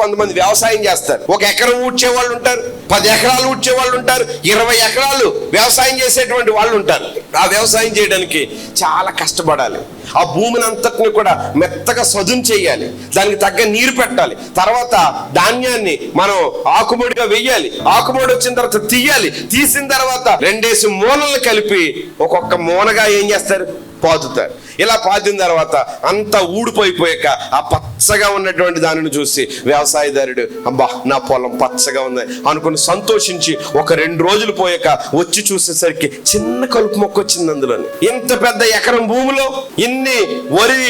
కొంతమంది వ్యవసాయం చేస్తారు. 1 ఎకరం ఊడ్చే వాళ్ళు ఉంటారు, 10 ఎకరాలు ఊడ్చే వాళ్ళు ఉంటారు, 20 ఎకరాలు వ్యవసాయం చేసేటువంటి వాళ్ళు ఉంటారు. ఆ వ్యవసాయం చేయడానికి చాలా కష్టపడాలి. ఆ భూమిని అంతటిని కూడా మెత్తగా సదును చేయాలి, దానికి తగ్గ నీరు పెట్టాలి, తర్వాత ధాన్యాన్ని మనం ఆకుముడిగా వెయ్యాలి, ఆకుముడి వచ్చిన తర్వాత తీయాలి, తీసిన తర్వాత 2 మూనలు కలిపి ఒక్కొక్క మూనగా ఏం చేస్తారు, పాతుతారు. ఇలా పాతిన తర్వాత అంతా ఊడిపోయిపోయాక ఆ పచ్చగా ఉన్నటువంటి దానిని చూసి వ్యవసాయదారుడు అబ్బా నా పొలం పచ్చగా ఉంది అనుకుని సంతోషించి ఒక 2 రోజులు పోయాక వచ్చి చూసేసరికి చిన్న కలుపు మొక్క వచ్చింది. అందులోని ఇంత పెద్ద ఎకరం భూమిలో ఇన్ని వరి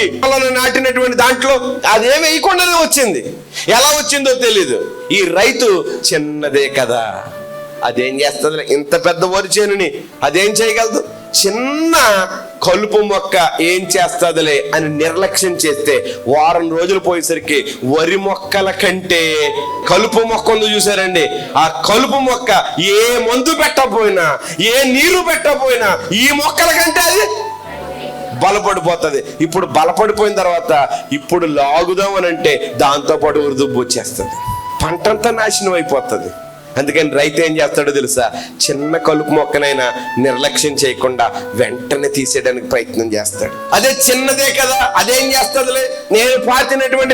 నాటినటువంటి దాంట్లో అదేం వేయకుండానే వచ్చింది. ఎలా వచ్చిందో తెలీదు. ఈ రైతు చిన్నదే కదా, అదేం చేస్తుంది, ఇంత పెద్ద వరి చేనుని అదేం చేయగలదు, చిన్న కలుపు మొక్క ఏం చేస్తుందిలే అని నిర్లక్ష్యం చేస్తే వారం రోజులు పోయేసరికి వరి మొక్కల కంటే కలుపు మొక్క ఉంది చూసారండి, ఆ కలుపు మొక్క ఏ మందు పెట్టకపోయినా ఏ నీరు పెట్టకపోయినా ఈ మొక్కల కంటే అది బలపడిపోతుంది. ఇప్పుడు బలపడిపోయిన తర్వాత ఇప్పుడు లాగుదాం అని అంటే దాంతో పాటు ఉరుదుబ్బు వచ్చేస్తుంది, పంటంతా నాశనం అయిపోతుంది. అందుకని రైతు ఏం చేస్తాడో తెలుసా, చిన్న కలుపు మొక్కనైనా నిర్లక్ష్యం చేయకుండా వెంటనే తీసేయడానికి ప్రయత్నం చేస్తాడు. అదే చిన్నదే కదా, అదేం చేస్తుందిలే,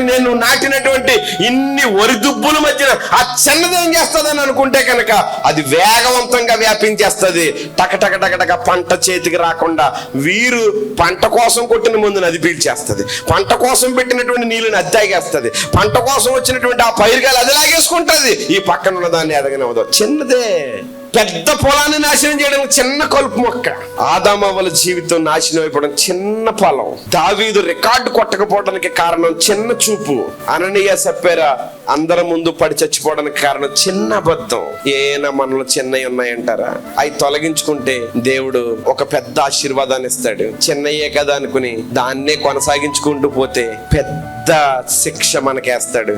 నేను నాటినటువంటి ఇన్ని వరిదుబ్బుల మధ్యన ఆ చిన్నదేం చేస్తుందని అనుకుంటే కనుక అది వేగవంతంగా వ్యాపించేస్తుంది. టక పంట చేతికి రాకుండా వీరు పంట కోసం కొట్టిన ముందుని అది పీల్చేస్తుంది, పంట కోసం పెట్టినటువంటి నీళ్ళని అది తాగేస్తుంది, పంట కోసం వచ్చినటువంటి ఆ పైరుగాలు అది లాగేసుకుంటుంది, ఈ పక్కన ఉన్న దాన్ని ఎదగనవదు. చిన్నదే పెద్ద పొలాన్ని నాశనం చేయడం చిన్న కలుపు మొక్క. ఆదామవ్వల జీవితం నాశనం అయిపోవడం చిన్న పొలం. దావీదు రికార్డు కొట్టకపోవడానికి కారణం చిన్న చూపు. అననీయ సప్ఫీరా అందరి ముందు పడి చచ్చిపోవడానికి కారణం చిన్న అబద్ధం. ఏనా మనలో చిన్నవి ఉన్నాయంటారా, అవి తొలగించుకుంటే దేవుడు ఒక పెద్ద ఆశీర్వాదాన్ని ఇస్తాడు. చిన్నయే కదా అనుకుని దాన్నే కొనసాగించుకుంటూ పోతే పెద్ద శిక్ష మనకేస్తాడు.